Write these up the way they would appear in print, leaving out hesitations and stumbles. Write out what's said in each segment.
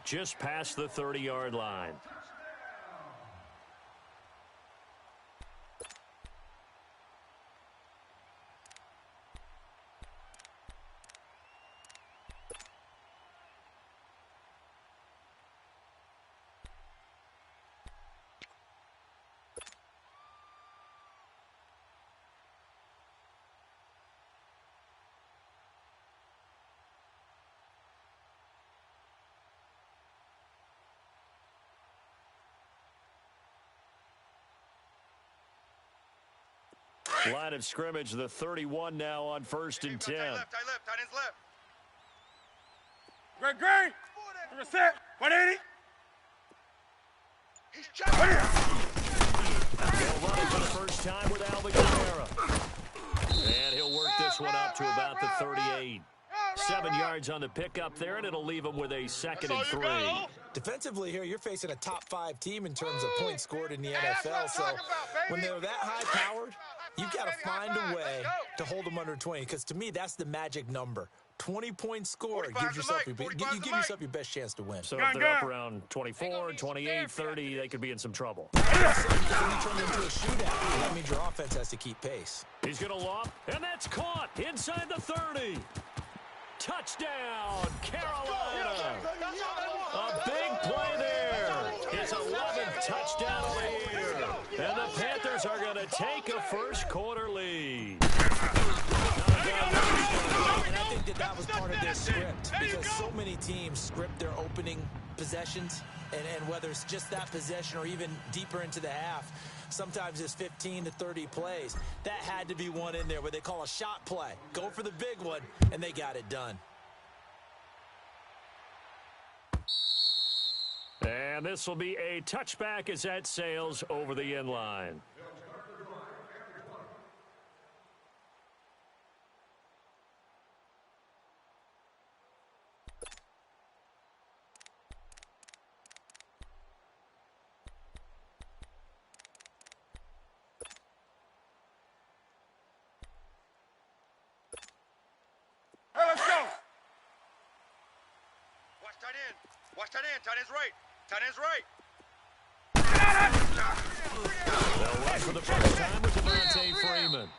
just past the 30-yard line. Line of scrimmage, the 31 now on 1st and 10. Tight left, tight ends left. Great. Number 6, 180. He's jumping. They'll run it for the first time with Alvin Kamara. And he'll work this one up to about the 38. 7 yards on the pickup there, and it'll leave him with a 2nd and 3. Defensively here, you're facing a top 5 team in terms of points scored in the NFL. So when they're that high-powered, you've got to find a way to hold them under 20, because to me, that's the magic number. 20 points scored gives yourself you give yourself your best chance to win. So if they're up around 24, 28, 30, they could be in some trouble. Then you turn into a shootout, and that means your offense has to keep pace. He's going to lob, and that's caught inside the 30. Touchdown, Carolina. A big play there. It's 11th touchdown of the year. And the Panthers are going to take a first-quarter lead. And I think that was part of their script, because so many teams script their opening possessions, and whether it's just that possession or even deeper into the half, sometimes it's 15 to 30 plays. That had to be one in there where they call a shot play. Go for the big one, and they got it done. And this will be a touchback as that sails over the end line. Hey, let's go. Watch tight end. Watch tight end. Tight end's right. Tight end's right. They'll rush for the first time with Devontae Freeman.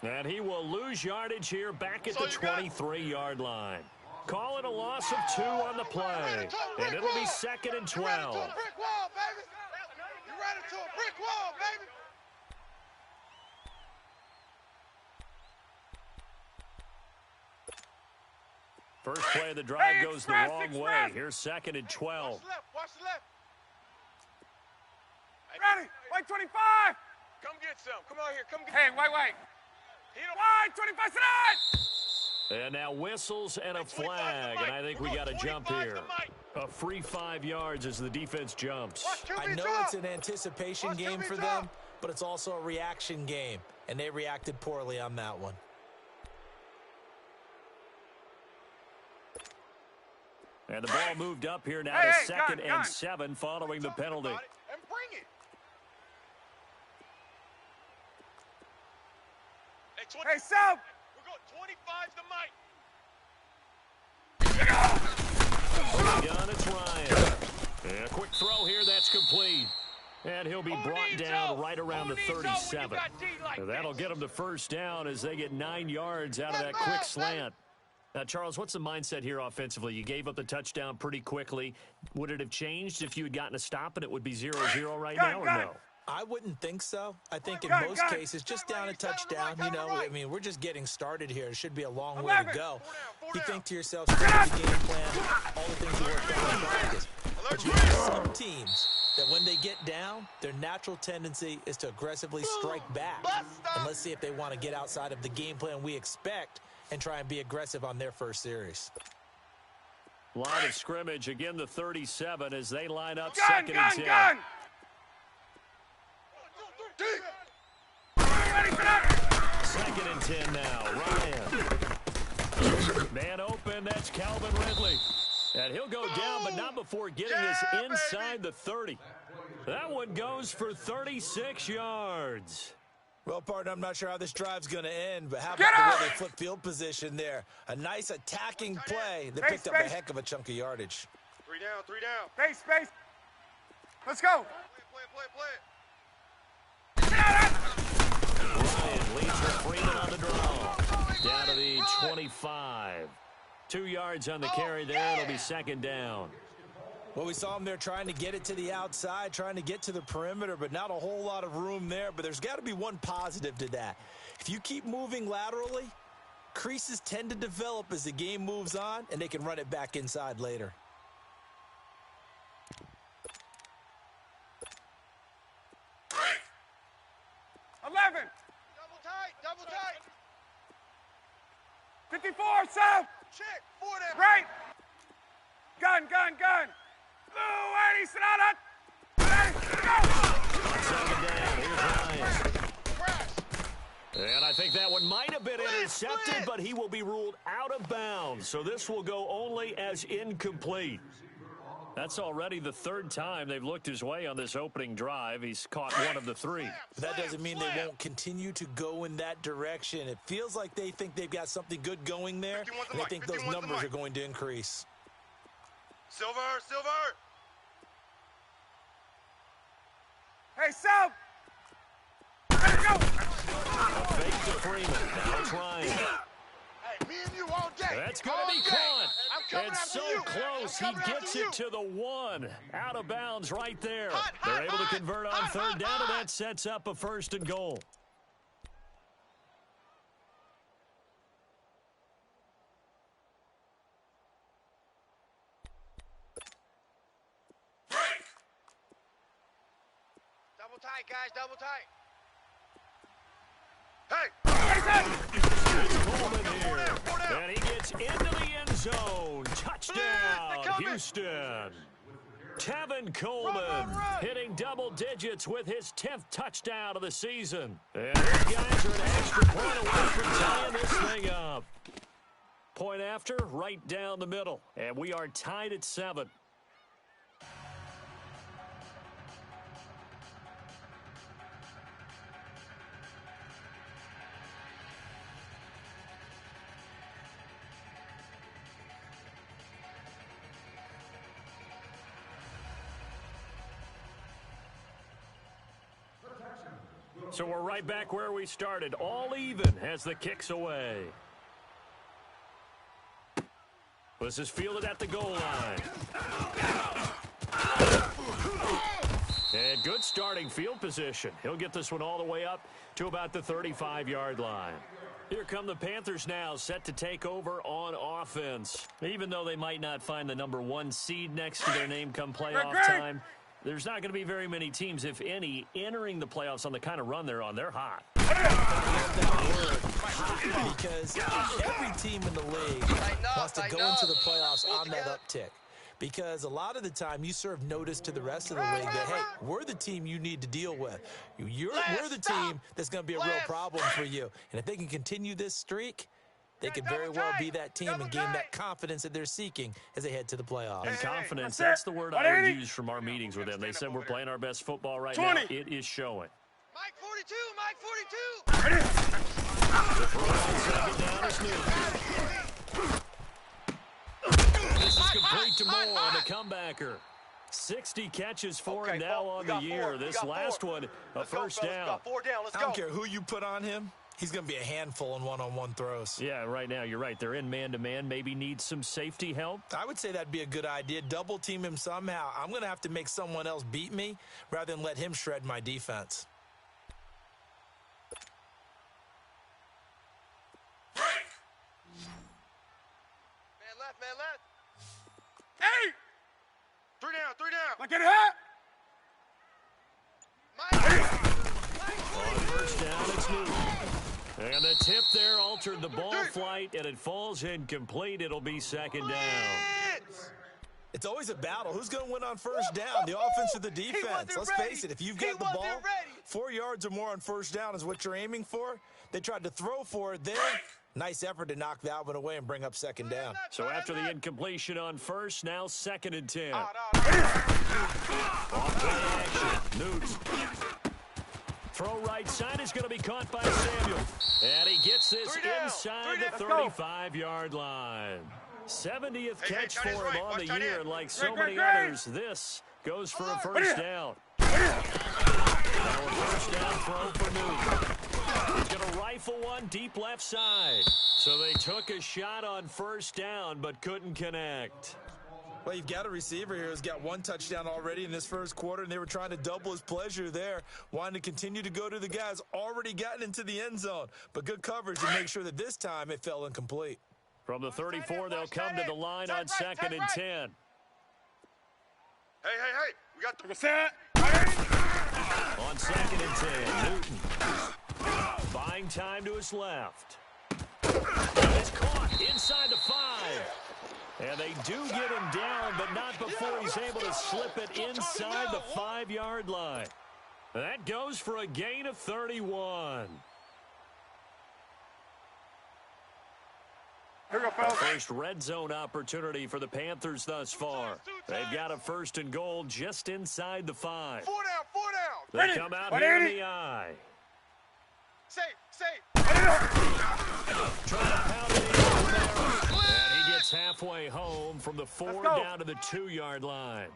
And he will lose yardage here back at the 23-yard line. Call it a loss of 2 on the play. And it'll be 2nd and 12. You ran into a brick wall, baby. You ran into a brick wall, baby. First play of the drive goes the wrong way. Here's 2nd and 12. Watch the left. Ready. White 25. Come get some. Come out here. Come get Hey, white. White 25 tonight. And now whistles and a flag, and I think we got a jump here. A free 5 yards as the defense jumps. I know it's an anticipation game for them, but it's also a reaction game, and they reacted poorly on that one. And the ball moved up here now to 2nd and 7 following the penalty. And bring it. Hey, sub. We're going 25 to Mike. Gun, it's Ryan. And a quick throw here, that's complete. And he'll be brought down right around the 37. That'll get him the first down as they get 9 yards out of that quick slant. Now, Charles, what's the mindset here offensively? You gave up the touchdown pretty quickly. Would it have changed if you had gotten a stop and it would be 0-0 right now, or no? I wouldn't think so. I think in most cases, just down a touchdown, I mean, we're just getting started here. It should be a long way to go. You think to yourself, stick with the game plan, all the things you worked on in practice. But you have some teams that when they get down, their natural tendency is to aggressively strike back. And let's see if they want to get outside of the game plan we expect and try and be aggressive on their first series. Line of scrimmage, again the 37 as they line up 2nd and 10. Gun. 2nd and 10 now, Ryan. Man open, that's Calvin Ridley. And he'll go down, but not before getting us inside the 30. That one goes for 36 yards. Well, partner, I'm not sure how this drive's going to end, but how about the way they flip field position there? A nice attacking play that picked up a heck of a chunk of yardage. Three down, three down. Space, space. Let's go. Play it. Ryan leads for Freeman on the draw. Down to the 25. 2 yards on the carry there. It'll be second down. Well, we saw him there trying to get it to the outside, trying to get to the perimeter, but not a whole lot of room there. But there's got to be one positive to that. If you keep moving laterally, creases tend to develop as the game moves on, and they can run it back inside later. Break. 11. Double tight. 54, Sub. Check. 4 there. Right. Gun. Blue 80, sit on it. Go. Second down. Here's Ryan. And I think that one might have been intercepted, but he will be ruled out of bounds. So this will go only as incomplete. That's already the third time they've looked his way on this opening drive. He's caught one of the 3. But that doesn't mean they won't continue to go in that direction. It feels like they think they've got something good going there, and I think those numbers are going to increase. Silver. Hey, Sub. Let's go. A fake to Freeman. Now it's Ryan. Hey, me and you all day. That's going to be caught. It's so close. He gets it to the 1. Out of bounds right there. They're able to convert on third down, and that sets up a 1st and goal. Double tight, guys. Double tight. Hey. And he gets into the end zone. Touchdown, Houston. Tevin Coleman hitting double digits with his 10th touchdown of the season. And these guys are an extra point away from tying this thing up. Point after, right down the middle. And we are tied at 7. So we're right back where we started, all even as the kick's away. This is fielded at the goal line. And good starting field position. He'll get this one all the way up to about the 35-yard line. Here come the Panthers now, set to take over on offense. Even though they might not find the number 1 seed next to their name come playoff time, there's not going to be very many teams, if any, entering the playoffs on the kind of run they're on. They're hot. Because every team in the league wants to go into the playoffs on that uptick. Because a lot of the time you serve notice to the rest of the league that, hey, we're the team you need to deal with. We're the team that's going to be a real problem for you. And if they can continue this streak, they could very well be that team and gain that confidence that they're seeking as they head to the playoffs. And confidence, that's the word I would use from our meetings with them. They said we're playing our best football right now. It is showing. Mike 42. This is complete to Moore on the comebacker. 60 catches for him now on the year. This last one, a first down. I don't care who you put on him. He's going to be a handful in one-on-one throws. Yeah, right now, you're right. They're in man-to-man. Maybe needs some safety help. I would say that'd be a good idea. Double team him somehow. I'm going to have to make someone else beat me rather than let him shred my defense. Man left. Hey! 3 down. Look at it. On first down, it's Newton. And the tip there altered the ball flight, and it falls incomplete. It'll be second down. It's always a battle. Who's going to win on first down, the offense or the defense? Let's face it, if you've got the ball, 4 yards or more on first down is what you're aiming for. They tried to throw for it there. Nice effort to knock that one away and bring up second down. So after the incompletion on first, now 2nd and 10. Off play action. Newton. Throw right side is going to be caught by Samuel. And he gets this inside the 35-yard line. 70th catch for him on the year, and like so many Great. others, this goes for a first down. Now a first down throw for Newton. He's going to rifle one deep left side. So they took a shot on first down but couldn't connect. Well, you've got a receiver here who's got one touchdown already in this first quarter, and they were trying to double his pleasure there, wanting to continue to go to the guys already gotten into the end zone. But good coverage to make sure that this time it fell incomplete. From the 34, they'll come to the line on 2nd and 10. Hey, we got the set. On 2nd and 10, Newton buying time to his left. He's caught inside the 5. And they do get him down, but not before he's able to slip it inside the 5-yard line. That goes for a gain of 31. Here we go, fellas. First red zone opportunity for the Panthers thus far. They've got a 1st and goal just inside the 5. 4 down. They come out here in the eye. Safe. Trying to pound it in there. And he gets halfway home from the 4 down to the 2-yard line.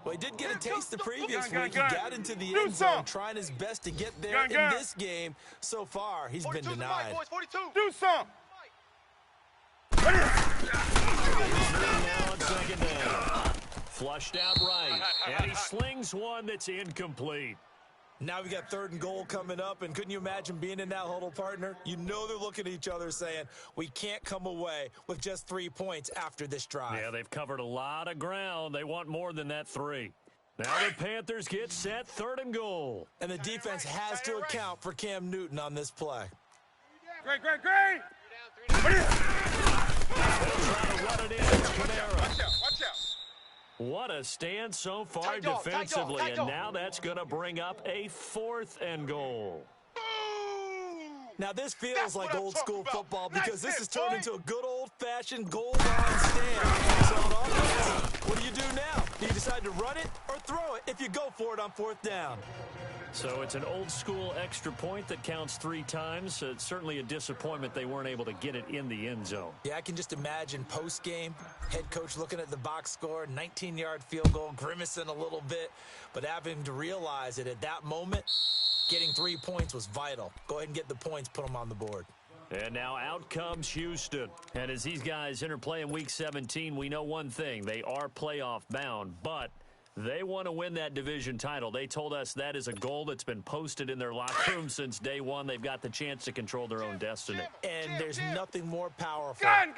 Well, he did get a taste the previous week. He got into the end zone, trying his best to get there in this game. So far, he's been denied. Do some. Now on 2nd down. Flushed out right. And he slings one that's incomplete. Now we got 3rd and goal coming up, and couldn't you imagine being in that huddle, partner? You know they're looking at each other saying, we can't come away with just 3 points after this drive. Yeah, they've covered a lot of ground. They want more than that 3. Now the Panthers get set, 3rd and goal. And the defense has to account for Cam Newton on this play. Great. They'll try to run it in. It's Kamara. Watch out. What a stand so far defensively, and now that's going to bring up a 4th and goal. Now this feels like old school football because this has turned into a good old-fashioned goal line stand. So on offense, what do you do now? Do you decide to run it or throw it if you go for it on 4th down? So it's an old-school extra point that counts 3 times. It's certainly a disappointment they weren't able to get it in the end zone. Yeah, I can just imagine post-game, head coach looking at the box score, 19-yard field goal, grimacing a little bit, but having to realize that at that moment, getting 3 points was vital. Go ahead and get the points, put them on the board. And now out comes Houston. And as these guys interplay in Week 17, we know one thing. They are playoff bound, but they want to win that division title. They told us that is a goal that's been posted in their locker room since day one. They've got the chance to control their own destiny. And there's nothing more powerful than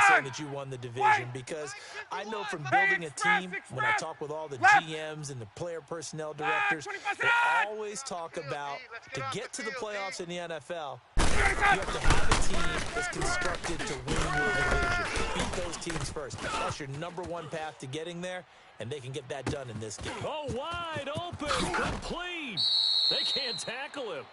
saying that you won the division, because I know from building a team, when I talk with all the GMs and the player personnel directors, they always talk about to get to the playoffs in the NFL, you have to have a team that's constructed to win your division. Beat those teams first. That's your #1 path to getting there, and they can get that done in this game. Oh, wide open, complete. They can't tackle him.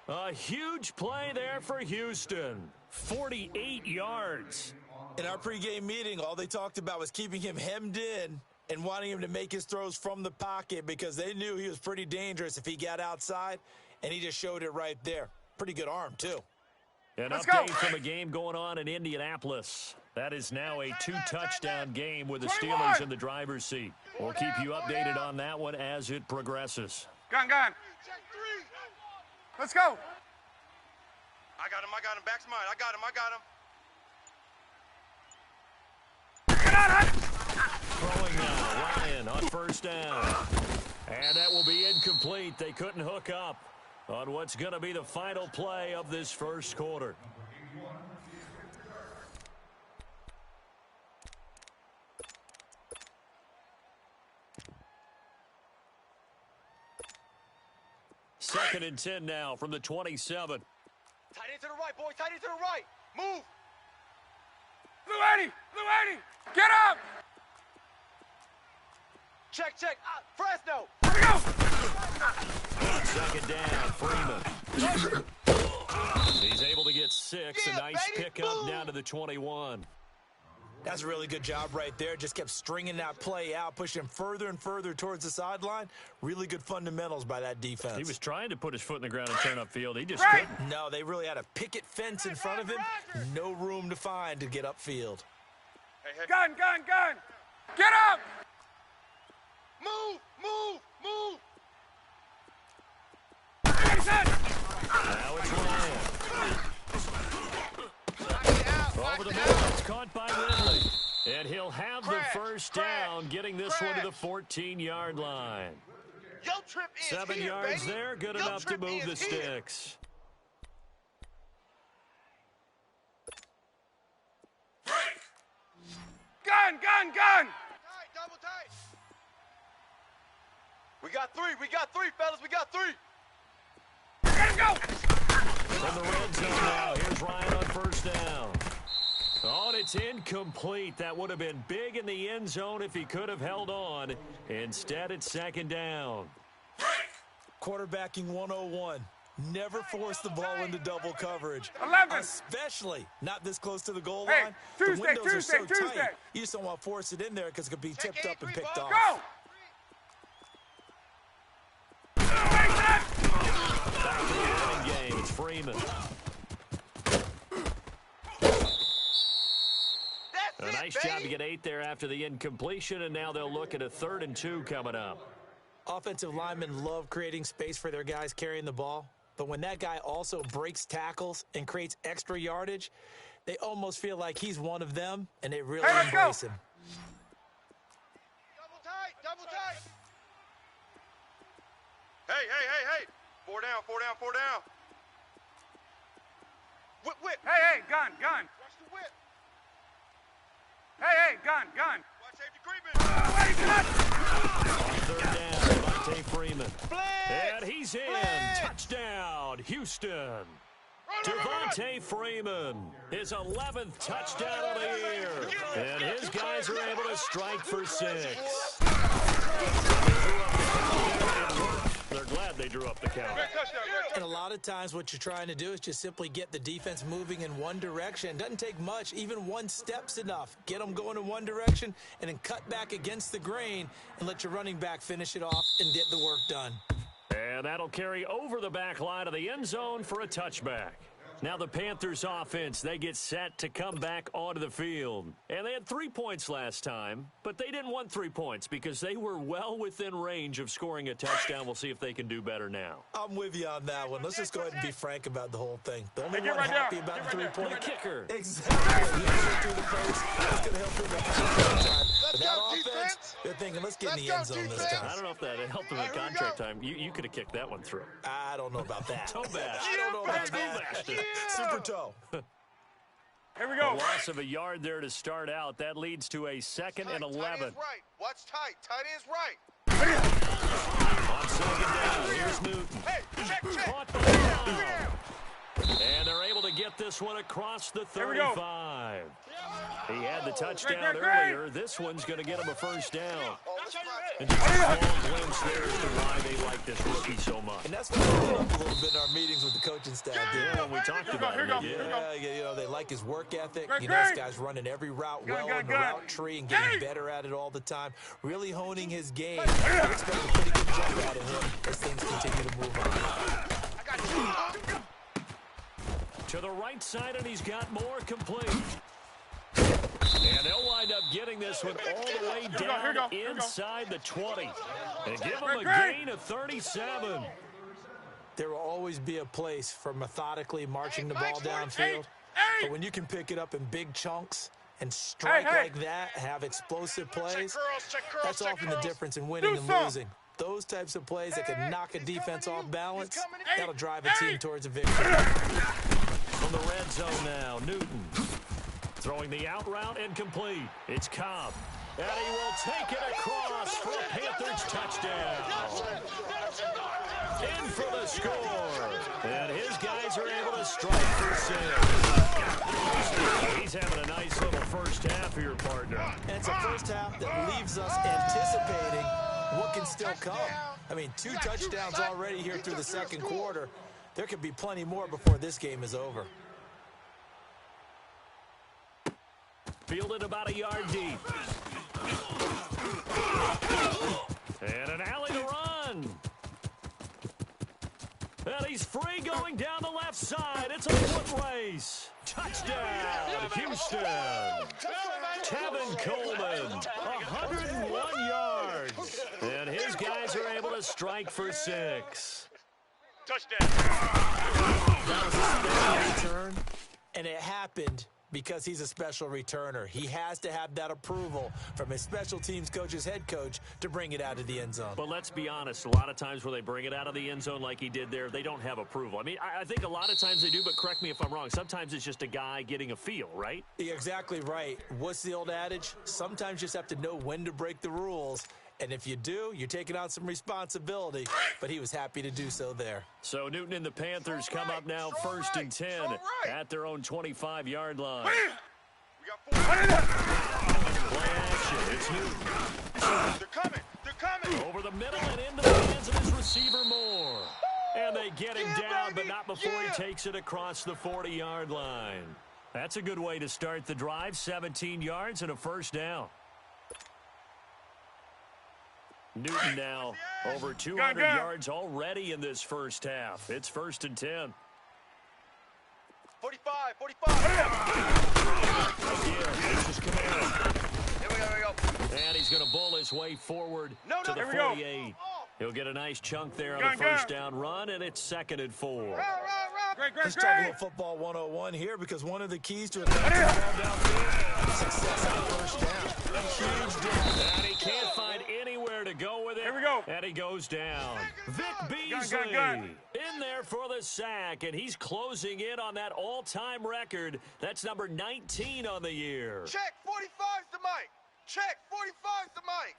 A huge play there for Houston. 48 yards. In our pregame meeting, all they talked about was keeping him hemmed in and wanting him to make his throws from the pocket because they knew he was pretty dangerous if he got outside, and he just showed it right there. Pretty good arm, too. An update from a game going on in Indianapolis. That is now a 2-touchdown game with the Steelers in the driver's seat. We'll keep you updated on that one as it progresses. Gun. Let's go. I got him. Back's mine. I got him. Throwing now, Ryan on first down. And that will be incomplete. They couldn't hook up on what's going to be the final play of this first quarter. Second and 10 now from the 27. Tight end to the right, boys. Tight end to the right. Move. Blue 80. Get up. Check. Fresno. Here we go. On second down, Freeman. He's able to get 6. A nice pickup down to the 21. That's a really good job right there. Just kept stringing that play out, pushing him further and further towards the sideline. Really good fundamentals by that defense. He was trying to put his foot in the ground and turn upfield. He just couldn't. No, they really had a picket fence in front of him. No room to find to get upfield. Hey, hey. Gun! Get up! Move! Now it's Ryan. Over the middle, it's caught by Ridley. And he'll have the first down, getting this one to the 14-yard line. 7 yards there, good enough to move the sticks. Gun! Double tight. We got three, fellas. We got three. Let him go! From the red zone now, here's Ryan on first down. Oh, and it's incomplete. That would have been big in the end zone if he could have held on. Instead, it's second down. Quarterbacking 101. Never force the ball into double coverage. 11. Especially not this close to the goal Hey, line. Tuesday, the windows are so Tuesday. tight. You just don't want to force it in there because it could be tipped up and picked off. Go! Back to the running game. It's Freeman. A nice job to get 8 there after the incompletion, and now they'll look at a 3rd and 2 coming up. Offensive linemen love creating space for their guys carrying the ball, but when that guy also breaks tackles and creates extra yardage, they almost feel like he's one of them, and they really embrace him. Double tight. Hey. 4 down. Whip. Hey, gun. Watch the whip. Hey, gun. Watch safety creeping. On 3rd down, Devontae Freeman. And he's in. Touchdown, Houston. Devontae Freeman, his 11th touchdown of the year. And his guys are able to strike for 6. They're glad they drew up the count. And a lot of times what you're trying to do is just simply get the defense moving in one direction. Doesn't take much. Even one step's enough. Get them going in one direction and then cut back against the grain and let your running back finish it off and get the work done. And that'll carry over the back line of the end zone for a touchback. Now the Panthers offense, they get set to come back onto the field. And they had 3 points last time, but they didn't want 3 points because they were well within range of scoring a touchdown. We'll see if they can do better now. I'm with you on that one. Let's just go ahead and be frank about the whole thing. The only one happy about the 3-point kicker. Exactly. He through the face. That's going to help him the time. But that offense, they're thinking, let's get in the end zone this time. I don't know if that helped him in contract time. You could have kicked that one through. I don't know about that. Toe bash. I don't know about that. Super toe. Here we go. A loss of a yard there to start out. That leads to a 2nd and 11. Tight ends right. Watch tight. Tight ends right. On 2nd down, here's Newton. Hey, check. Caught the ball. And they're able to get this one across the 35. He had the touchdown earlier. This one's going to get him a first down. And just a small glimpse there as to why they like this rookie so much. And that's what we put up a little bit in our meetings with the coaching staff. Yeah, we talked about it. Yeah, you know, they like his work ethic. You know, this guy's running every route well in the route tree and getting better at it all the time. Really honing his game. I expect a pretty good jump out of him as things continue to move on. To the right side, and he's got more complete. And they'll wind up getting this one all the way down inside the 20. And give him a gain of 37. There will always be a place for methodically marching the ball downfield. But when you can pick it up in big chunks and strike like that, have explosive plays, that's often the difference in winning and losing. Those types of plays that can knock a defense off balance, that'll drive a team towards a victory. From the red zone now, Newton. Throwing the out route incomplete. It's Cobb. And he will take it across for a Panthers touchdown. In for the score. And his guys are able to strike for 6. He's having a nice little first half here, partner. And it's a first half that leaves us anticipating what can still come. I mean, 2 touchdowns already here through the second quarter. There could be plenty more before this game is over. Fielded about a yard deep. And an alley to run. And he's free going down the left side. It's a foot race. Touchdown, Houston. Tevin Coleman, 101 yards. And his guys are able to strike for 6. Touchdown. That was a special return, and it happened because he's a special returner. He has to have that approval from his special teams coach's head coach to bring it out of the end zone. But let's be honest, a lot of times where they bring it out of the end zone like he did there, they don't have approval. I mean, I think a lot of times they do, but correct me if I'm wrong. Sometimes it's just a guy getting a feel, right? You're exactly right. What's the old adage? Sometimes you just have to know when to break the rules. And if you do, you're taking on some responsibility. But he was happy to do so there. So Newton and the Panthers come up now first and 10 at their own 25-yard line. We got 4. Play action. It's Newton. They're coming. They're coming. Over the middle and into the hands of his receiver Moore. And they get him down, but not before he takes it across the 40-yard line. That's a good way to start the drive. 17 yards and a first down. Newton now over 200 yards already in this first half. It's first and 10. 45. Again, this is Camaro. Here we go. And he's going to bull his way forward to the 48. He'll get a nice chunk there on the first down run, and it's 2nd and 4. Let's talk about football 101 here, because one of the keys to attacking the ball downfield is success on first down. A huge difference. And he can't find anywhere to go with it. Here we go. And he goes down. Vic Beasley in there for the sack, and he's closing in on that all-time record. That's number 19 on the year. Check, 45's the mic. Check, 45's the mic.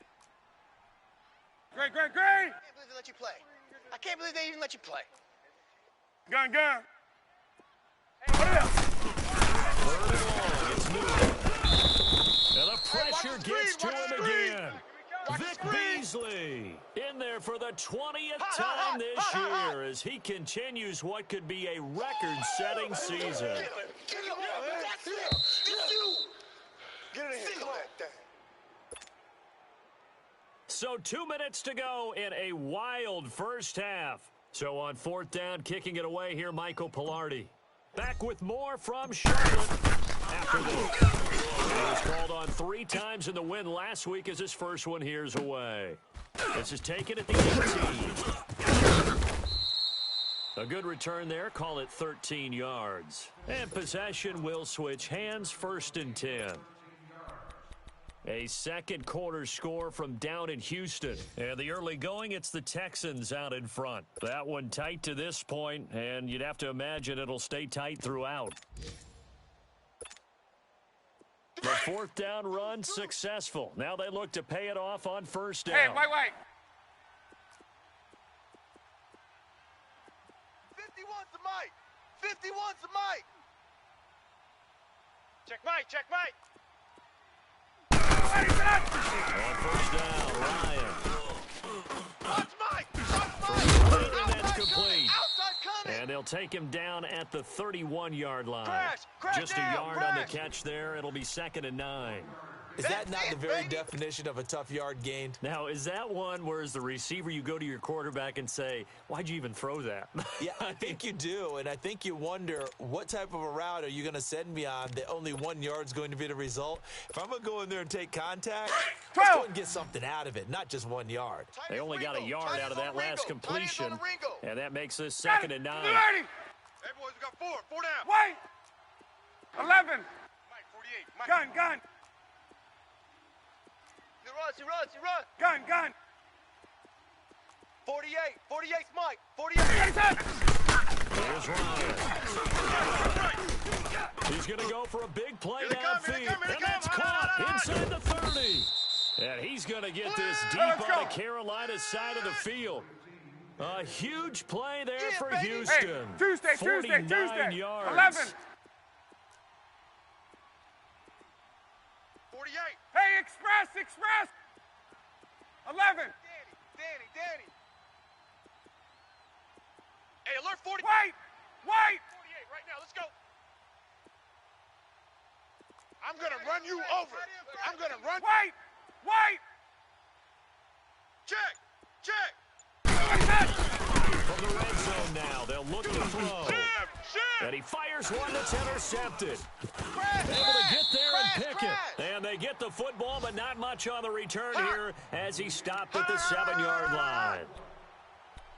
Great. I can't believe they let you play. I can't believe they even let you play. Gun. Third and long. It's Newton. And the pressure gets to him again. Vic Beasley in there for the 20th time this year as he continues what could be a record-setting season. Get it in here. Come on. So 2 minutes to go in a wild first half. So on 4th down, kicking it away here, Michael Pilardi. Back with more from Charlotte after this. He was called on 3 times in the win last week as his first one here's away. This is taken at the 18. A good return there. Call it 13 yards. And possession will switch hands, 1st and 10. A second quarter score from down in Houston. And the early going, it's the Texans out in front. That one tight to this point, and you'd have to imagine it'll stay tight throughout. The 4th down run successful. Now they look to pay it off on first down. Hey, wait. 51's the mic. 51's the mic. Check Mike. On first down, Ryan. Watch Mike. And that's complete. Outside coming. And they'll take him down at the 31-yard line. Crash Just down, a yard on the catch there. It'll be 2nd and 9. Is that not the very definition of a tough yard gained? Now, is that one where as the receiver you go to your quarterback and say, why'd you even throw that? Yeah, I think you do, and I think you wonder what type of a route are you going to send me on that only 1 yard's going to be the result? If I'm going to go in there and take contact, let's go and get something out of it, not just 1 yard. They only got a yard out of that last completion, and that makes this 2nd and 9. Hey, boys, we got 4 down. Wait. 11. Mike, 48. Gun. He runs. Gun. 48's Mike. 48. There's Ryan. He's going to go for a big play downfield, and that's caught inside the 30. And he's going to get this deep on the Carolina side of the field. A huge play there for Houston. Hey, Tuesday. 49 yards. 11. 48. Hey, express. 11. Danny. Hey, alert 40. Wait. 48 right now. Let's go. I'm going to run you over. I'm going to run. Wait! Wait! Check! Check! From the red zone now, they'll look to throw. And he fires one that's intercepted. Able to get there and pick it. And they get the football, but not much on the return here as he stopped at the 7-yard line.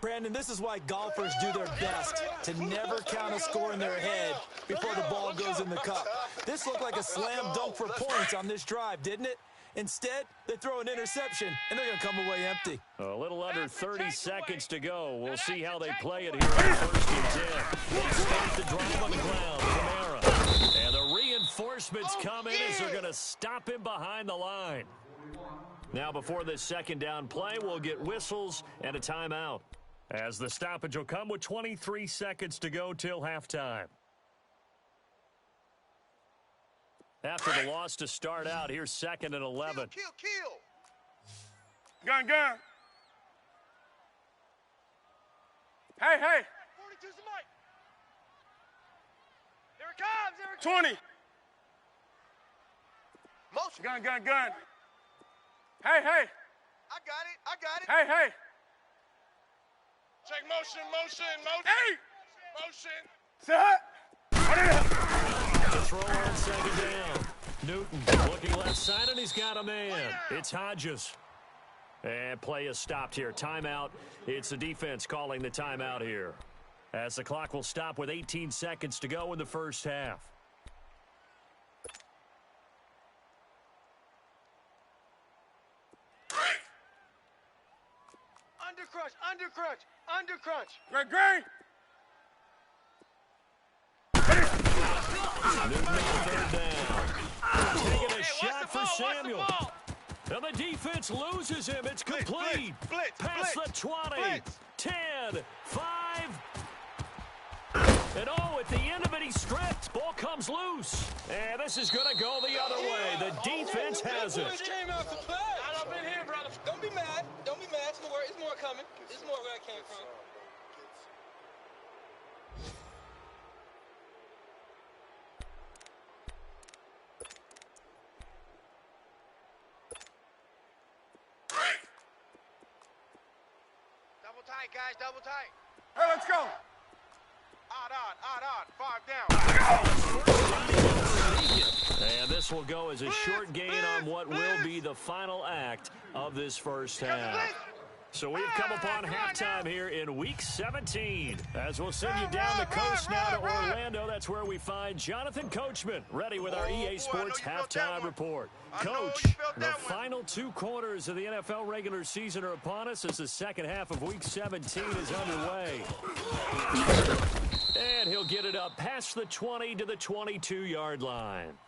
Brandon, this is why golfers do their best to never count a score in their head before the ball goes in the cup. This looked like a slam dunk for points on this drive, didn't it? Instead, they throw an interception, and they're going to come away empty. A little under 30 seconds to go. We'll see how they play it here on first and 10. They start the drive on the ground. Kamara. And the reinforcements come in as they're going to stop him behind the line. Now, before this second down play, we'll get whistles and a timeout, as the stoppage will come with 23 seconds to go till halftime. After the loss to start out, here's 2nd and 11. Kill. Gun. Hey. 42's the mic. Here it comes. 20. Motion. Gun. Hey. I got it. Hey. Check motion. Hey. Motion. Set. The throw on second down. Newton looking left side, and he's got a man. It's Hodges. And play is stopped here. Timeout. It's the defense calling the timeout here, as the clock will stop with 18 seconds to go in the first half. Under crunch. Great. Newton on third down. Taking a shot for Samuel. And the defense loses him. It's complete. Past the 20. 10, 5. And at the end of it, he's stripped. Ball comes loose. And this is going to go the other way. The defense has it. Came out to play. I've been here, brother. Don't be mad. It's more coming. It's more where I came from. Double tight, guys. Double tight. Hey, let's go. Odd. 5 down. And this will go as a short gain on what will be the final act of this first half. So we've come upon halftime here in Week 17. As we'll send you down the coast now to Orlando, that's where we find Jonathan Coachman, ready with our EA Sports halftime report. Coach, the final 2 quarters of the NFL regular season are upon us as the second half of Week 17 is underway. And he'll get it up past the 20 to the 22-yard line.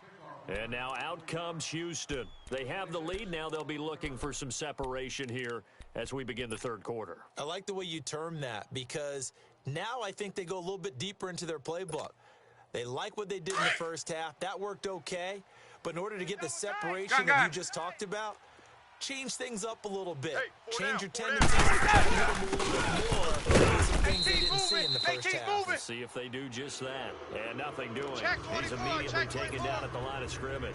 And now out comes Houston. They have the lead. Now they'll be looking for some separation here as we begin the third quarter. I like the way you term that, because now I think they go a little bit deeper into their playbook. They like what they did in the first half. That worked okay. But in order to get the separation that you just talked about, change things up a little bit. Change your tendencies to try to hit them a little bit more. Some things they didn't see in the first half. Let's see if they do just that. And nothing doing. He's immediately taken down at the line of scrimmage.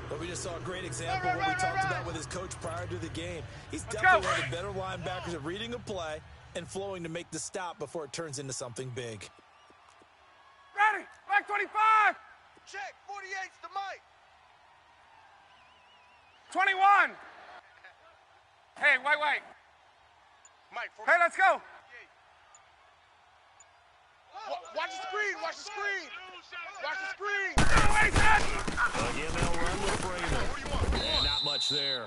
But we just saw a great example of what we talked about with his coach prior to the game. He's definitely one of the better linebackers at reading a play and flowing to make the stop before it turns into something big. Ready. Back 25. Check. 48's the mic. 21. Hey, wait. Mike, Hey, let's go. Watch the screen. Again, they'll run with Freeman. And not much there.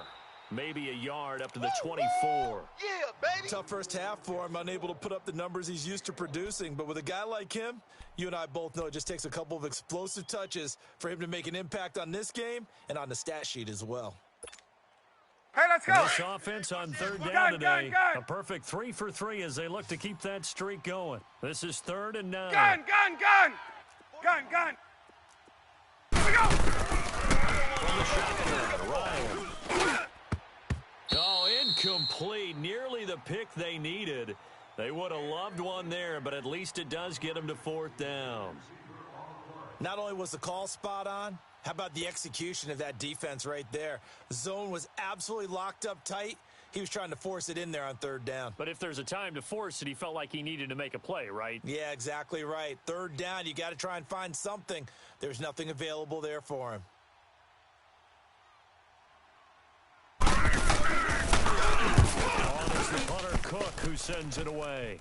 Maybe a yard up to the 24. Yeah, baby. Tough first half for him, unable to put up the numbers he's used to producing. But with a guy like him, you and I both know it just takes a couple of explosive touches for him to make an impact on this game and on the stat sheet as well. Hey, let's go. This offense on third down today, a perfect 3 for 3 as they look to keep that streak going. This is 3rd and 9. Gun. Here we go. From the shotgun, Ryan. Oh, incomplete. Nearly the pick they needed. They would have loved one there, but at least it does get them to 4th down. Not only was the call spot on, How about the execution of that defense right there? The zone was absolutely locked up tight. He was trying to force it in there on third down. But if there's a time to force it, he felt like he needed to make a play, right? Yeah, exactly right. Third down, you got to try and find something. There's nothing available there for him. Oh, it's the punter Cook who sends it away.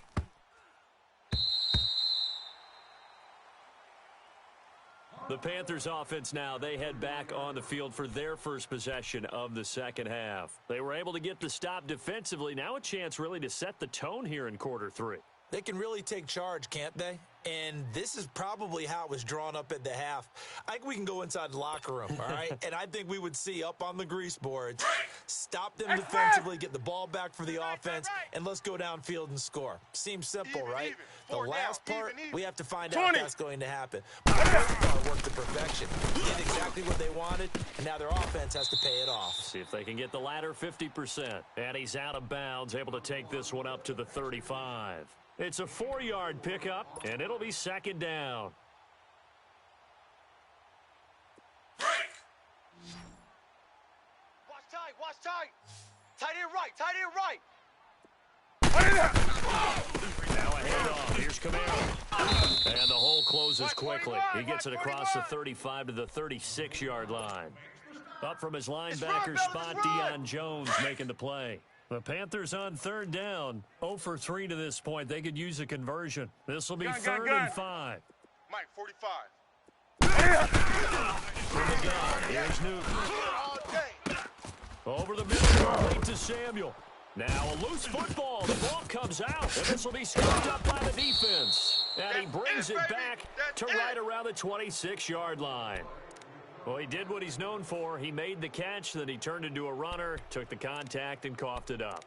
The Panthers offense now, they head back on the field for their first possession of the second half. They were able to get the stop defensively. Now a chance really to set the tone here in quarter three. They can really take charge, can't they? And this is probably how it was drawn up at the half. I think we can go inside the locker room, all right? And I think we would see up on the grease boards, stop them defensively, get the ball back for the offense, and let's go downfield and score. Seems simple, right? The last part, we have to find out if that's going to happen. But the first part worked to perfection. Did exactly what they wanted, and now their offense has to pay it off. See if they can get the latter 50%. And he's out of bounds, able to take this one up to the 35. It's a 4-yard pickup, and it'll be second down. Watch tight, watch tight. Tight end right, tight end right. Now a handoff. Here's Camaro. And the hole closes quickly. He gets it across the 35 to the 36-yard line. Up from his linebacker spot, Deion Jones making the play. The Panthers on third down, 0 for 3 to this point. They could use a conversion. This will be third and 5. Mike, 45. From the gun, here's Newton. Over the middle, complete to Samuel. Now a loose football. The ball comes out, and this will be scooped up by the defense. And he brings it back to right around the 26-yard line. Well, he did what he's known for. He made the catch, then he turned into a runner, took the contact, and coughed it up.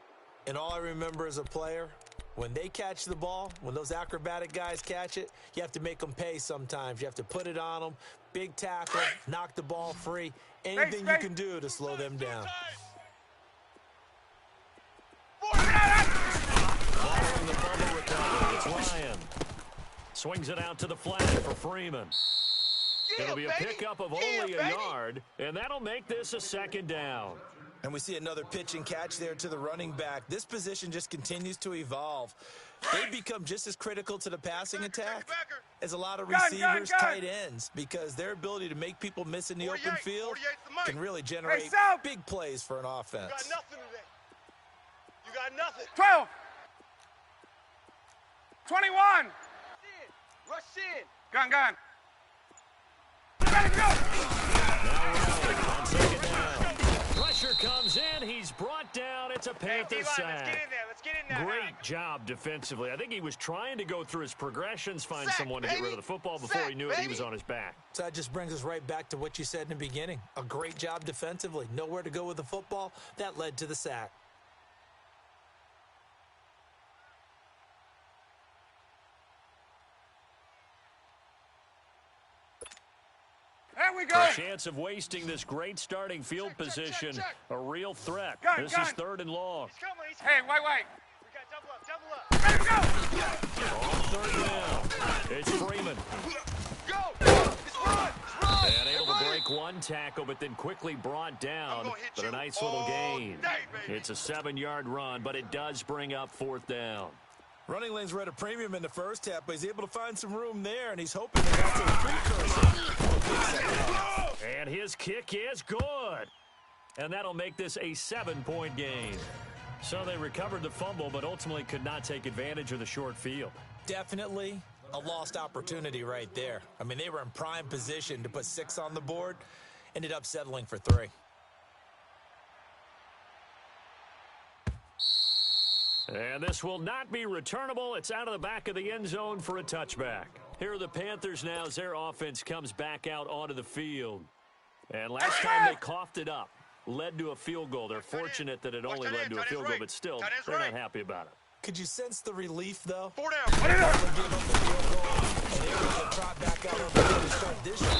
And all I remember as a player, when they catch the ball, when those acrobatic guys catch it, you have to make them pay sometimes. You have to put it on them, big tackle, knock the ball free, anything you can do to slow them down. Following the bubble recovery, it's Ryan. Swings it out to the flat for Freeman. It'll be a pickup of only a yard, and that'll make this a second down. And we see another pitch and catch there to the running back. This position just continues to evolve. They become just as critical to the passing attack as a lot of receivers, tight ends, because their ability to make people miss in the open field can really generate big plays for an offense. You got nothing today. You got nothing. 12. 21. Rush in. Gun. Now on second down. Pressure comes in. He's brought down. It's a Panther sack. Let's get in there. Great job defensively. I think he was trying to go through his progressions, find someone to get rid of the football before he knew it. He was on his back. So that just brings us right back to what you said in the beginning. A great job defensively. Nowhere to go with the football. That led to the sack. There we go. A chance of wasting this great starting field position. A real threat. This is third and long. Hey, wait. We got double up. There we go. On third down. It's Freeman. Go. Let's run. And able to break one tackle, but then quickly brought down. But a nice little gain. It's a 7-yard run, but it does bring up fourth down. Running lanes were at a premium in the first half, but he's able to find some room there, and he's hoping that that's a precursor. And his kick is good. And that'll make this a 7-point game. So they recovered the fumble, but ultimately could not take advantage of the short field. Definitely a lost opportunity right there. I mean, they were in prime position to put 6 on the board, ended up settling for 3. And this will not be returnable. It's out of the back of the end zone for a touchback. Here are the Panthers now as their offense comes back out onto the field. And last time they coughed it up, led to a field goal. They're fortunate that it only led to a field goal, but still, they're not happy about it. Could you sense the relief, though? 4 down.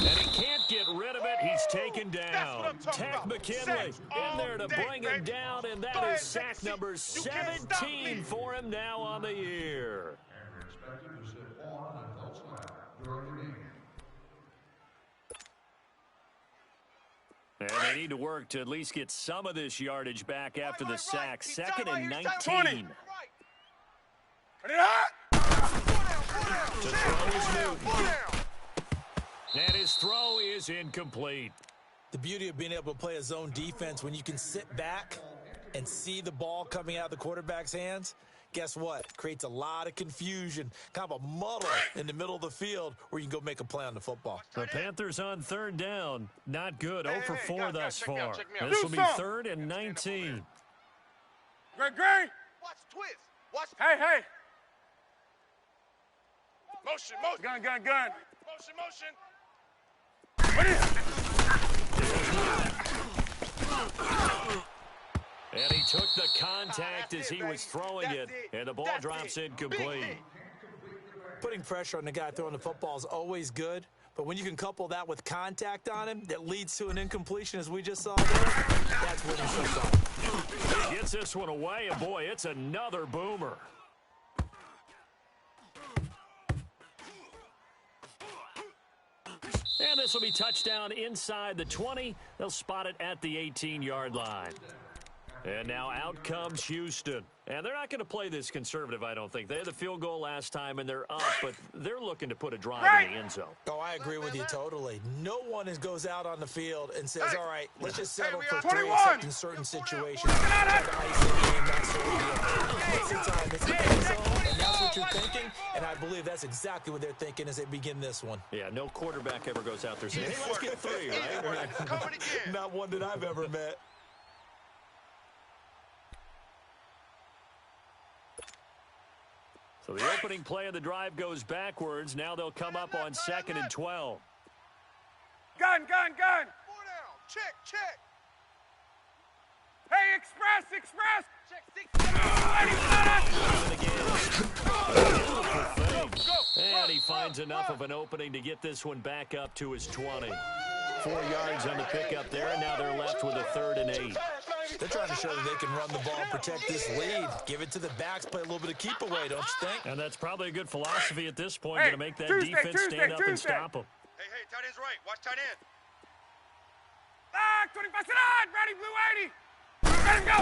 And he can't get rid of it. He's taken down. Tack McKinley in there to bring him down, and that is sack number 17 for him now on the year. And they need to work to at least get some of this yardage back after the sack. Second and 19. To throw is Newton. And his throw is incomplete. The beauty of being able to play a zone defense when you can sit back and see the ball coming out of the quarterback's hands, guess what? Creates a lot of confusion, kind of a muddle in the middle of the field where you can go make a play on the football. The Panthers on third down. Not good. 0 for 4 thus far. Check me out. This will be third and 19. Greg. Watch twist. Watch. Hey. Motion. Gun. Motion. What is it? And he took the contact as he was throwing it, and the ball drops incomplete. Putting pressure on the guy throwing the football is always good, but when you can couple that with contact on him that leads to an incompletion, as we just saw there, that's when he shows up. He gets this one away, and boy, it's another boomer. And this will be touchdown inside the 20. They'll spot it at the 18-yard line. And now out comes Houston. And they're not going to play this conservative, I don't think. They had the field goal last time, and they're up, but they're looking to put a drive in the end zone. Oh, I agree with you totally. No one goes out on the field and says, all right, let's just settle for 3 except in certain situations. It's the time. It's the end zone, and that's what you're thinking, and I believe that's exactly what they're thinking as they begin this one. Yeah, no quarterback ever goes out there saying, hey, let's get 3, right? Not one that I've ever met. So the opening play of the drive goes backwards. Now they'll come up on 2nd and 12. Gun. 4 down. Check. Hey, express. And he finds enough of an opening to get this one back up to his 20. 4 yards on the pickup there, and now they're left with a 3rd and 8. They're trying to show that they can run the ball and protect this lead. Give it to the backs, play a little bit of keep away, don't you think? And that's probably a good philosophy at this point, to make that defense stand up and stop them. Hey, tight end's right. Watch tight end. 25 on. Ready, blue 80. Let him go.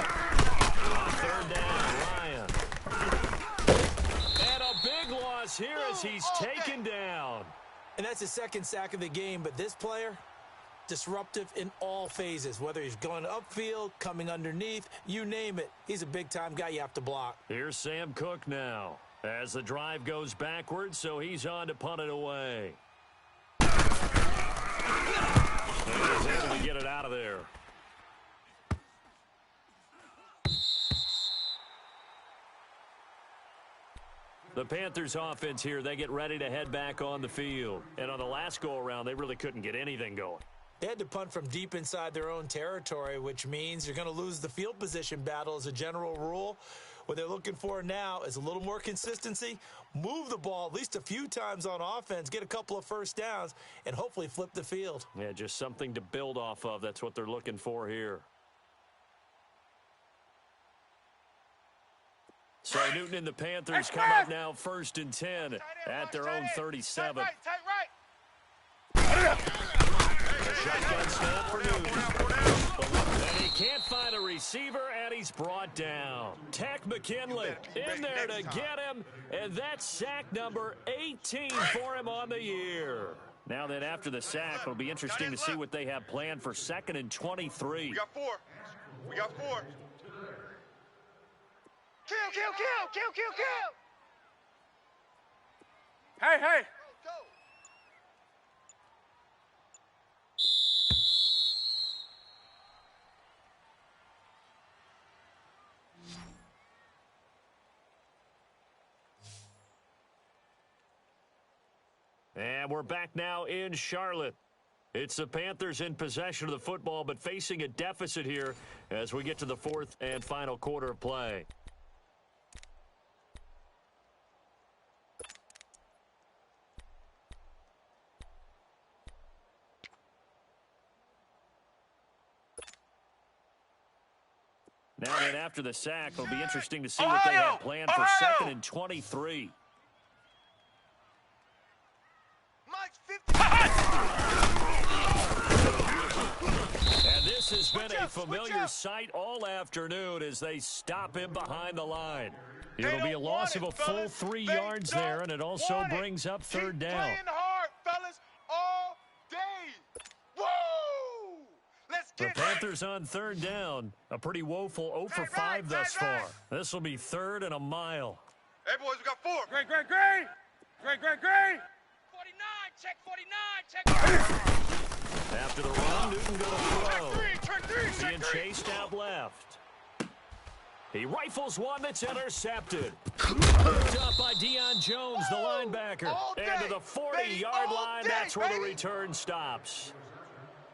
On 3rd down, Ryan. And a big loss here as he's taken down. And that's his 2nd sack of the game, but this player, disruptive in all phases, whether he's going upfield, coming underneath, you name it. He's a big-time guy you have to block. Here's Sam Cook now as the drive goes backwards, so he's on to punt it away. And he's able to get it out of there. The Panthers offense here, they get ready to head back on the field. And on the last go-around, they really couldn't get anything going. They had to punt from deep inside their own territory, which means you're going to lose the field position battle as a general rule. What they're looking for now is a little more consistency, move the ball at least a few times on offense, get a couple of first downs, and hopefully flip the field. Yeah, just something to build off of. That's what they're looking for here. So Newton and the Panthers come up now 1st and 10 at their own 37. Tight right. Shotgun snap for Newton. And he can't find a receiver, and he's brought down. Tech McKinley in there to get him, and that's sack number 18 for him on the year. Now then, after the sack, it'll be interesting to see what they have planned for 2nd and 23. We got 4. Kill. Hey. Go. And we're back now in Charlotte. It's the Panthers in possession of the football, but facing a deficit here as we get to the 4th and final quarter of play. Now then, after the sack, it'll be interesting to see what they have planned for 2nd and 23. Mike's 50. And this has been a familiar sight all afternoon as they stop him behind the line. It'll be a loss of a full 3 yards there, and it also brings up third down. Playing hard, fellas, all day. Woo! Let's The get Panthers on third down. A pretty woeful 0 for 5 thus far. This will be 3rd and a mile. Hey, boys, we got 4. Great. 49, check 49, check. After the run, Newton going to throw. Check three. Being chased out left. He rifles one that's intercepted. Picked up by Deion Jones, the linebacker. And to the 40-yard line, that's where the return stops.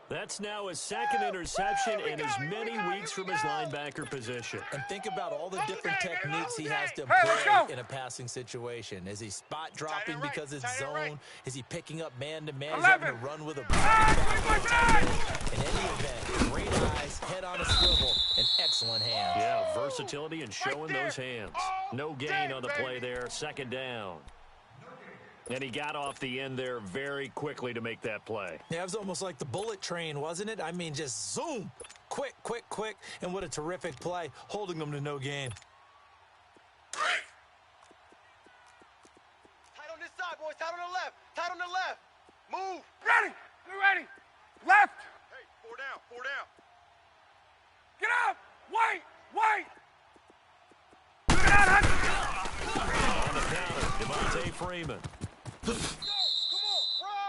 That's now his second interception in as many weeks from his linebacker position. And think about all the different techniques he has to employ in a passing situation. Is he spot dropping because it's zone? Is he picking up man-to-man? Is he having to run with a back? In any event, great eyes, head on a swivel, and excellent hands. Yeah, versatility and showing those hands. No gain on the play there, 2nd down. And he got off the end there very quickly to make that play. Yeah, it was almost like the bullet train, wasn't it? I mean, just zoom. Quick. And what a terrific play, holding them to no gain. Tight on this side, boys. Tight on the left. Move. Ready. Left. Hey, 4 down. Get up. Wait. Get out. On the counter, Devontae Freeman.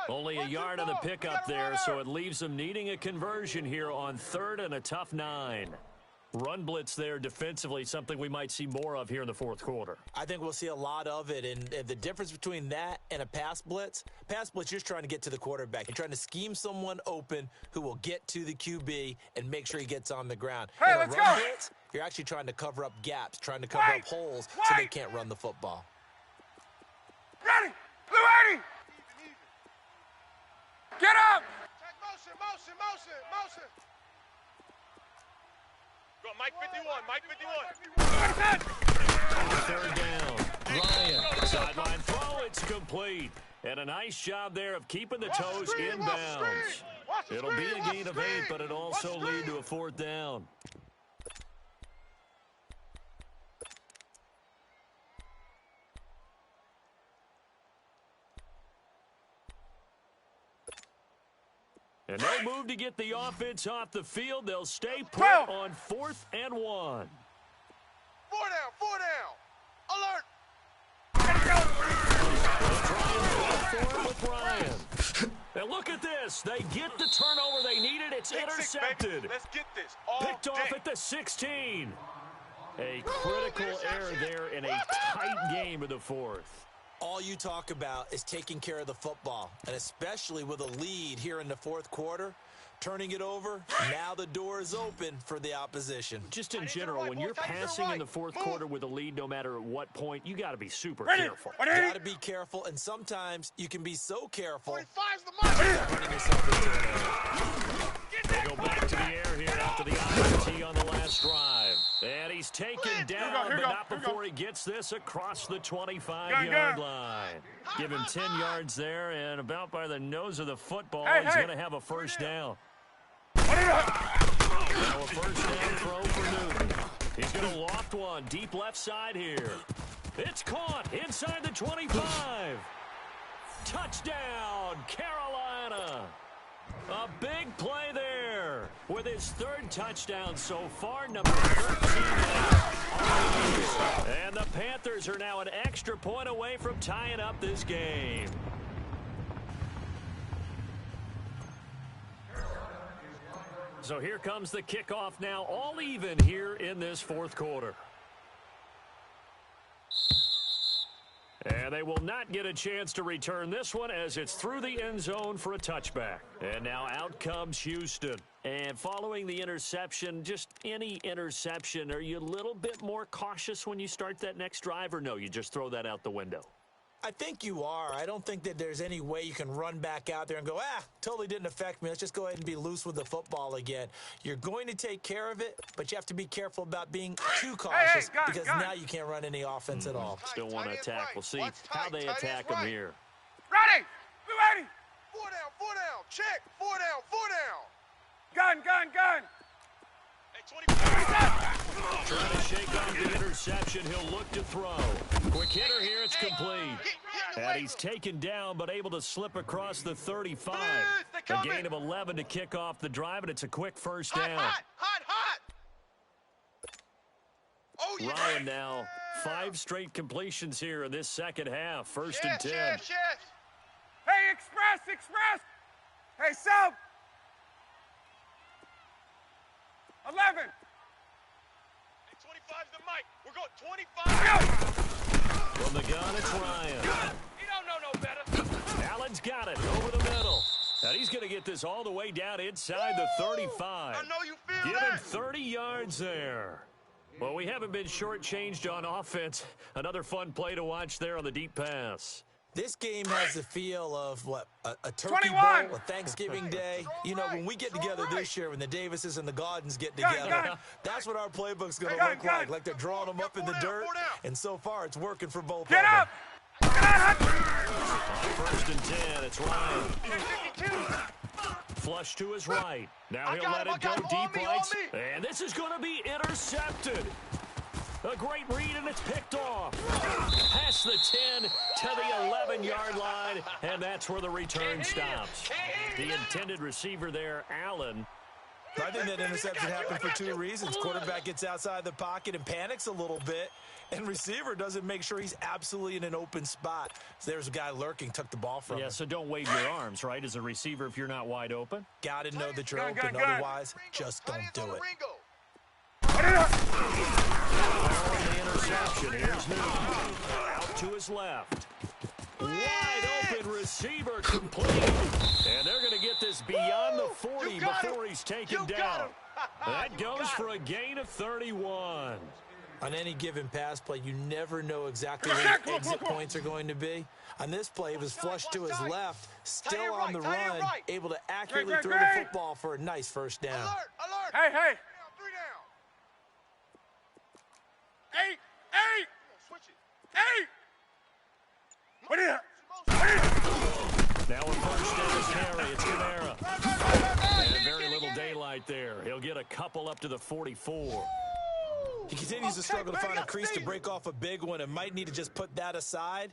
Only a yard on the pickup there, so it leaves them needing a conversion here on 3rd and a tough 9. Run blitz there defensively, something we might see more of here in the 4th quarter. I think we'll see a lot of it, and the difference between that and a pass blitz, you're just trying to get to the quarterback. You're trying to scheme someone open who will get to the QB and make sure he gets on the ground. Hey, in a let's run go. blitz, you're actually trying to cover up gaps, trying to cover up holes so they can't run the football. Ready. Blue 80. Get up. Check motion. Go, Mike 51. 3rd down. Ryan, sideline throw, it's complete. And a nice job there of keeping the toes inbounds. It'll be a gain of 8, but it also lead to a 4th down. And no move to get the offense off the field. They'll stay put on 4th and 1. 4 down. Alert. They'll with Ryan. And look at this. They get the turnover they needed. It's intercepted. Let's get this all Picked off at the 16. A critical error there in a tight game of the 4th. All you talk about is taking care of the football, and especially with a lead here in the 4th quarter, turning it over, now the door is open for the opposition. Just in general, when you're passing in the 4th quarter with a lead, no matter at what point, you got to be super careful. You got to be careful, and sometimes you can be so careful. 45's the money. Running yourself into an They go back to the air here after the INT on the last drive. And he's taken down, but not before he gets this across the 25-yard line. Give him 10 yards there, and about by the nose of the football, he's going to have a 1st down. Now a 1st down throw for Newton. He's going to loft one deep left side here. It's caught inside the 25. Touchdown, Carolina. A big play there with his 3rd touchdown so far, number 13. And the Panthers are now an extra point away from tying up this game. So here comes the kickoff now, all even here in this 4th quarter. And they will not get a chance to return this one as it's through the end zone for a touchback. And now out comes Houston. And following the interception, just any interception, are you a little bit more cautious when you start that next drive, or no, you just throw that out the window? I think you are. I don't think that there's any way you can run back out there and go, totally didn't affect me. Let's just go ahead and be loose with the football again. You're going to take care of it, but you have to be careful about being too cautious because now you can't run any offense at all. Still want to attack. We'll see how they attack them here. Ready. Blue 80. 4 down. Check. 4 down. Gun. Trying to shake off the interception. He'll look to throw. Quick hitter here. It's complete. And he's taken down, but able to slip across the 35. A gain of 11 to kick off the drive, and it's a quick first down. Hot. Oh, yeah. Ryan now, 5 straight completions here in this second half. First and 10. Yes. Hey, express. Hey, sub. 11. 25's the mic. We're going 25. From the gun, it's Ryan. He don't know no better. Allen's got it over the middle. And he's going to get this all the way down inside the 35. I know you feel Give that. him 30 yards there. Well, we haven't been shortchanged on offense. Another fun play to watch there on the deep pass. This game has the feel of, a turkey 21. bowl, a Thanksgiving Day. You know, when we get together this year, when the Davises and the Gardens get together, that's what our playbook's going to look like. Like they're drawing them up in the dirt, and so far it's working for both of them. Get up. First and 10, it's Ryan. Flush to his right. Now he'll let it go deep right. And this is going to be intercepted. A great read, and it's picked off. Past the 10 to the 11-yard line, and that's where the return stops. The intended receiver there, Allen. I think that interception happened for 2 reasons. Quarterback gets outside the pocket and panics a little bit, and receiver doesn't make sure he's absolutely in an open spot. So there's a guy lurking, took the ball from him. Yeah, so don't wave your arms, right, as a receiver if you're not wide open. Got to know that you're open, otherwise just don't do it. The interception. Here's Newton. Out to his left. Wide open receiver complete. And they're going to get this beyond the 40 before he's taken down. That goes for a gain of 31. On any given pass play, you never know exactly where the exit points are going to be. On this play, it was flushed to his left, still on the run, able to accurately throw the football for a nice first down. Alert. Hey. 3 down. 8. Switch it. 8. What is it? Now a first down carry. It's Kamara. And very little daylight there. He'll get a couple up to the 44. He continues to struggle to find a crease to break off a big one and might need to just put that aside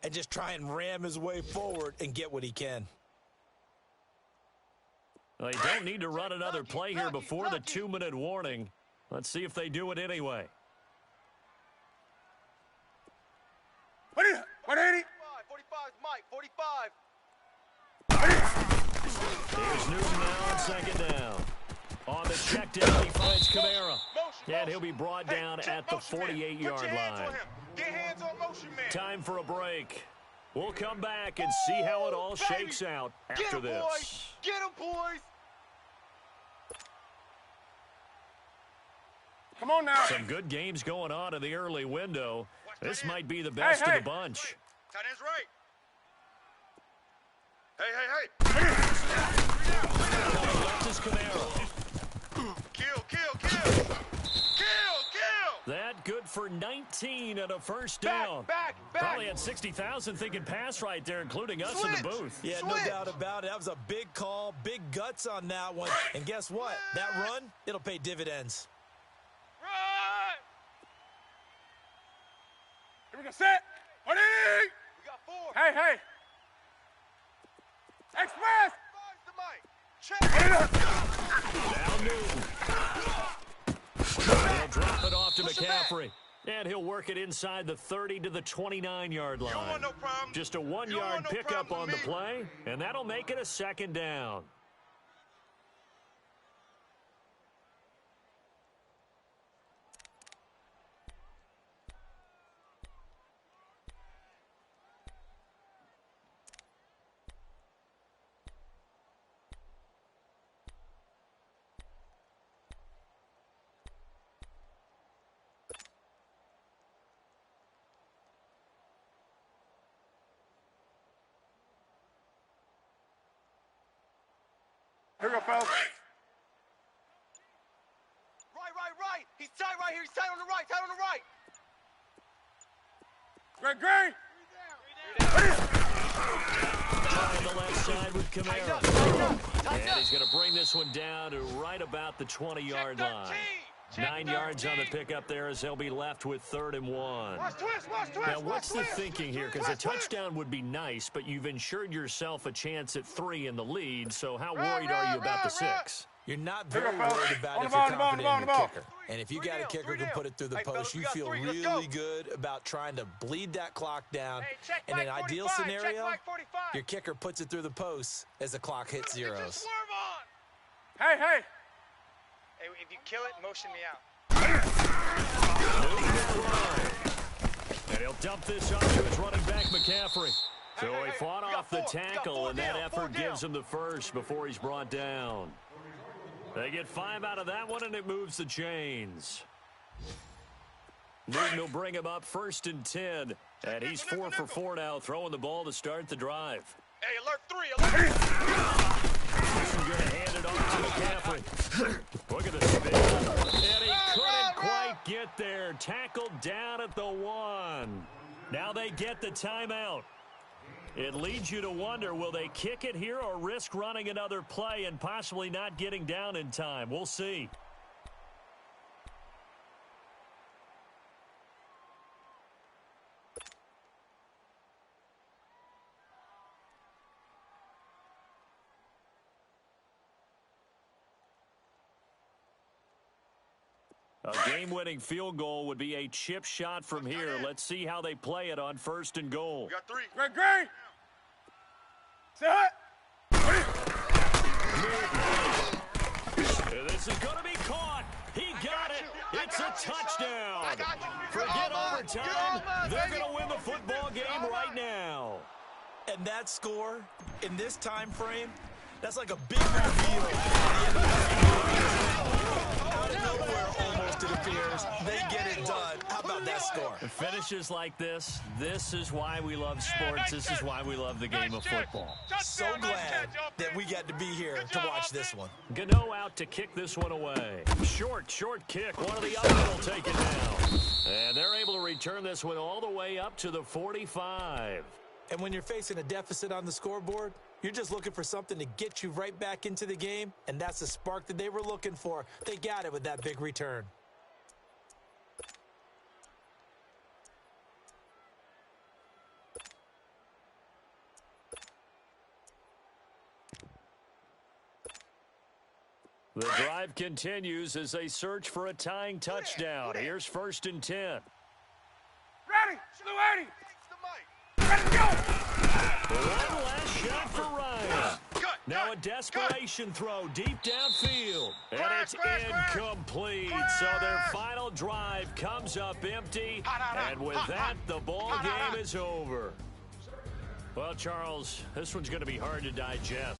and just try and ram his way forward and get what he can. They don't need to run another play here before the 2-minute warning. Let's see if they do it anyway. What is it? 180. 45's Mike. 45. Here's Newton now on second down. On the check down, he finds Kamara. And he'll be brought down at the 48-yard line. Get hands on motion, man. Time for a break. We'll come back and see how it all shakes out after this. Boys. Get him, boys. Come on now. Some good games going on in the early window. This might be the best of the bunch. Tight end's right. Hey. Left is Kamara. Kill. That good for 19 and a first down. Back. Probably had 60,000 thinking pass right there, including us in the booth. Yeah, no doubt about it. That was a big call, big guts on that one. And guess what? That run, it'll pay dividends. Right. Here we go. Set. 180. We got 4. Hey. Express. Five's the mic. Check. Now Newton. He'll drop it off to McCaffrey. And he'll work it inside the 30 to the 29-yard line. want no problem. Just a 1-yard pickup on the play, and that'll make it a second down. Here we go, fellas. Right. He's tight right here. He's tight on the right. Great. on the left side with Kamara. And he's going to bring this one down to right about the 20-yard line. 9 yards on the pickup there as they'll be left with 3rd and 1. Now, what's the thinking here? Because a touchdown would be nice, but you've ensured yourself a chance at 3 in the lead, so how worried are you about the 6? You're not very worried about it if you're confident in your kicker. And if you got a kicker who can put it through the post, you feel really good about trying to bleed that clock down. In an ideal scenario, your kicker puts it through the post as the clock hits zeros. Hey! Hey, if you kill it, motion me out. And he'll dump this off to his running back, McCaffrey. So he fought off the tackle, and that effort gives him the first before he's brought down. They get 5 out of that one, and it moves the chains. Newton will bring him up 1st and 10, and he's 4 for 4 now, throwing the ball to start the drive. Hey, alert 3. Going to hand it off to McCaffrey. Look at the spin. And he couldn't quite get there. Tackled down at the 1. Now they get the timeout. It leads you to wonder, will they kick it here or risk running another play and possibly not getting down in time? We'll see. A game-winning field goal would be a chip shot from here. Let's see how they play it on 1st and goal. We got 3. Great. Set. This is going to be caught. He got it. It's a touchdown. Forget overtime. They're going to win the football game right now. And that score, in this time frame, that's like a big reveal at the end of the game. Out of nowhere, almost, it appears, they get it done. How about that score? Finishes like this is why we love sports. This is why we love the game of football. So glad that we got to be here to watch this one. Gano out to kick this one away. Short kick. One of the others will take it down. And they're able to return this one all the way up to the 45. And when you're facing a deficit on the scoreboard, you're just looking for something to get you right back into the game, and that's the spark that they were looking for. They got it with that big return. The drive continues as they search for a tying touchdown. Here's 1st and 10. Ready. Salute 80. Ready to go. One last shot for Ryan. Now a desperation throw deep downfield. And it's incomplete. So their final drive comes up empty. And with that, the ball game is over. Well, Charles, this one's going to be hard to digest.